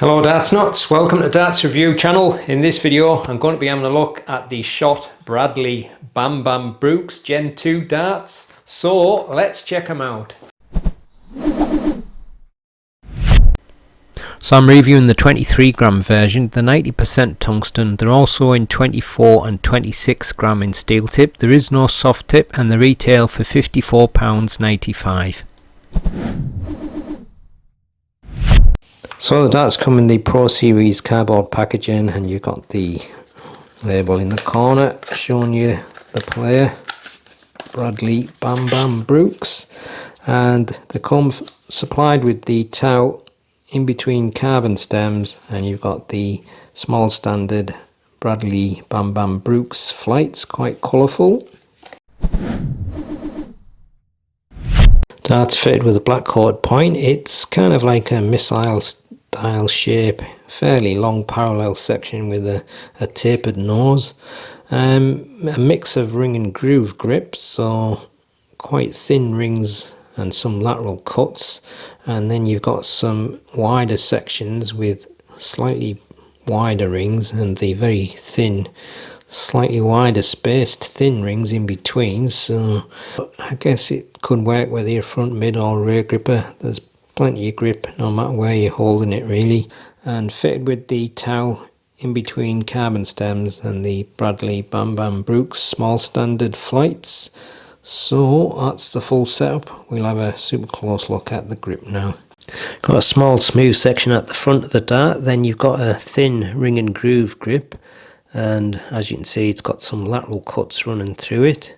Hello Darts Nutz, welcome to Darts Review channel. In this video I'm going to be having a look at the Shot Bradley Bam Bam Brooks Gen 2 darts. So let's check them out. So I'm reviewing the 23 gram version, the 90% tungsten. They're also in 24 and 26 gram in steel tip. There is no soft tip and they retail for £54.95. So the darts come in the Pro Series cardboard packaging, and you've got the label in the corner showing you the player, Bradley Bam Bam Brooks, and they come supplied with the tow in between carbon stems, and you've got the small standard Bradley Bam Bam Brooks flights, quite colourful. Darts fitted with a black coated point. It's kind of like a missile style shape, fairly long parallel section with a tapered nose. A mix of ring and groove grips, so quite thin rings and some lateral cuts, and then you've got some wider sections with slightly wider rings and the very thin, slightly wider spaced thin rings in between. So I guess it could work whether you're front, mid or rear gripper. There's plenty of grip no matter where you're holding it really, and fitted with the tow in between carbon stems and the Bradley Bam Bam Brooks small standard flights. So that's the full setup. We'll have a super close look at the grip now. Got a small smooth section at the front of the dart, then you've got a thin ring and groove grip, and as you can see it's got some lateral cuts running through it,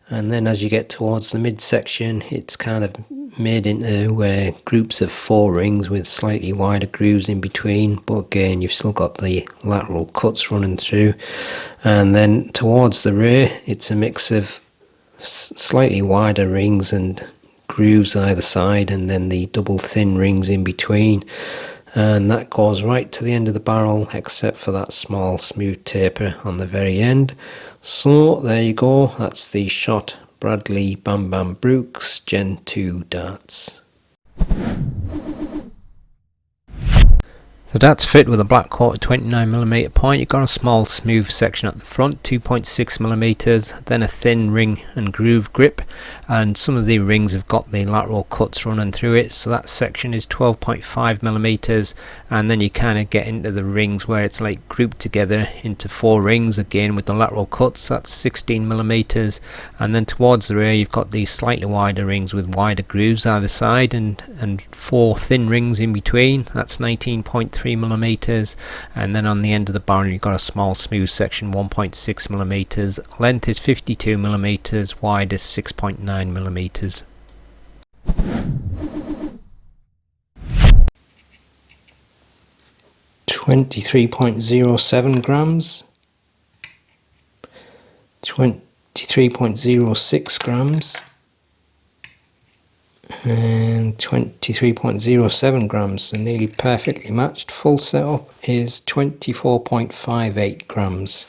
and then as you get towards the midsection it's kind of made into groups of 4 rings with slightly wider grooves in between, but again you've still got the lateral cuts running through. And then towards the rear it's a mix of slightly wider rings and grooves either side, and then the double thin rings in between, and that goes right to the end of the barrel except for that small smooth taper on the very end. So there you go, that's the Shot Bradley Bam Bam Brooks Gen 2 darts. The darts fit with a black coated 29mm point. You've got a small smooth section at the front, 2.6mm, then a thin ring and groove grip, and some of the rings have got the lateral cuts running through it, so that section is 12.5mm, and then you kind of get into the rings where it's like grouped together into 4 rings again with the lateral cuts, that's 16mm, and then towards the rear you've got these slightly wider rings with wider grooves either side, and 4 thin rings in between, that's 19.3mm, and then on the end of the barrel you've got a small smooth section, 1.6mm, length is 52mm, wide is 6.9mm. .07 grams, 23.06 grams, and 23.07 grams, so nearly perfectly matched. Full setup is 24.58 grams.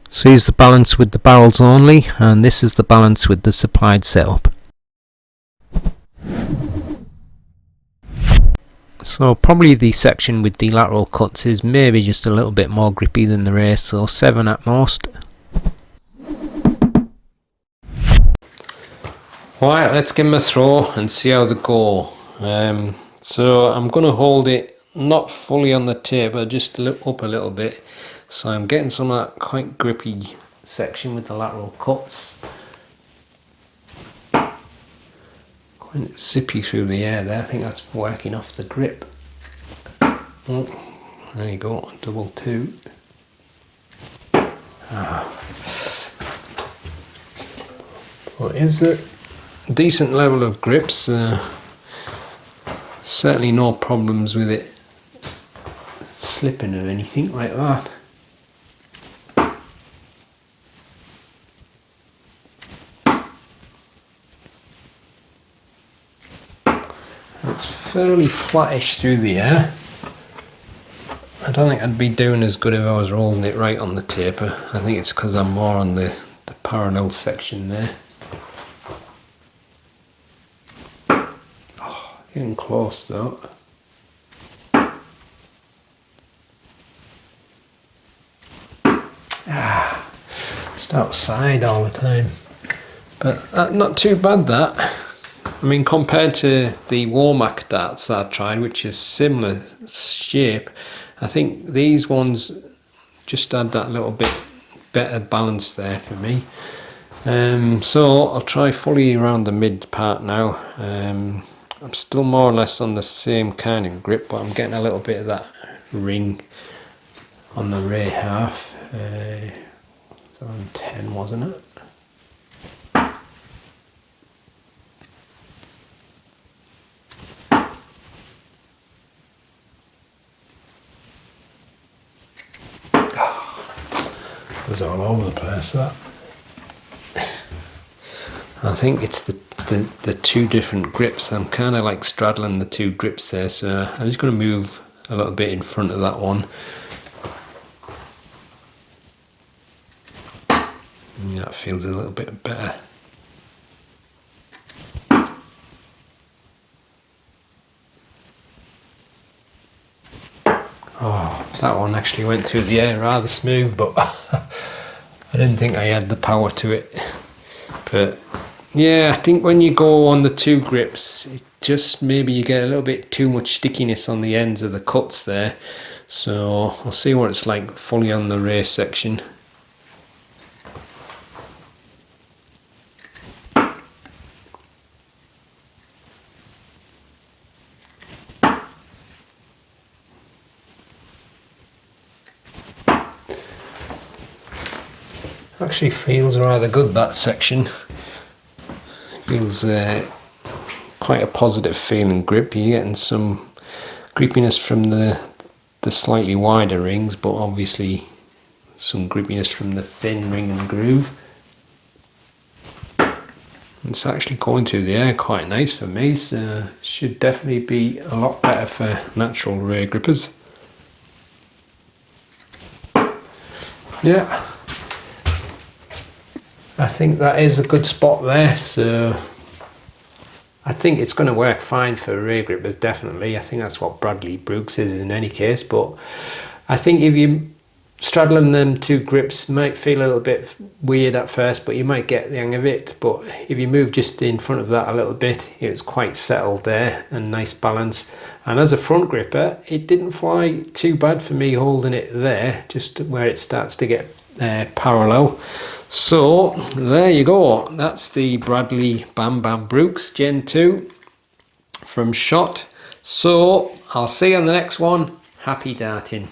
So here's the balance with the barrels only, and this is the balance with the supplied setup. So probably the section with the lateral cuts is maybe just a little bit more grippy than the rear, so 7 at most. Right, let's give them a throw and see how they go. So I'm going to hold it not fully on the taper, just up a little bit. So I'm getting some of that quite grippy section with the lateral cuts. Quite zippy through the air there, I think that's working off the grip. Oh, there you go, double 2. But is it decent level of grips, certainly no problems with it slipping or anything like that. It's fairly flattish through the air. I don't think I'd be doing as good if I was rolling it right on the taper. I think it's because I'm more on the parallel section there. Getting close though. Just outside all the time. But not too bad that. I mean, compared to the Warmac darts that I tried, which is similar shape, I think these ones just had that little bit better balance there for me. So I'll try fully around the mid part now. I'm still more or less on the same kind of grip, but I'm getting a little bit of that ring on the rear half. On 10, wasn't it? It was all over the place, that. I think it's the two different grips. I'm kind of like straddling the two grips there, so I'm just going to move a little bit in front of that one. And that feels a little bit better. Oh, that one actually went through the air rather smooth, but I didn't think I had the power to it. But yeah, I think when you go on the two grips, it just maybe you get a little bit too much stickiness on the ends of the cuts there. So I'll see what it's like fully on the rear section. Actually feels rather good, that section. Feels quite a positive feeling grip. You're getting some grippiness from the slightly wider rings, but obviously some grippiness from the thin ring and groove. It's actually going through the air quite nice for me, so should definitely be a lot better for natural rear grippers. Yeah, I think that is a good spot there, so I think it's going to work fine for rear grippers, definitely. I think that's what Bradley Brooks is in any case, but I think if you straddling them two grips might feel a little bit weird at first, but you might get the hang of it. But if you move just in front of that a little bit, it's quite settled there and nice balance. And as a front gripper, it didn't fly too bad for me holding it there, just where it starts to get parallel. So there you go, that's the Bradley Bam Bam Brooks Gen 2 from Shot. So I'll see you on the next one. Happy darting.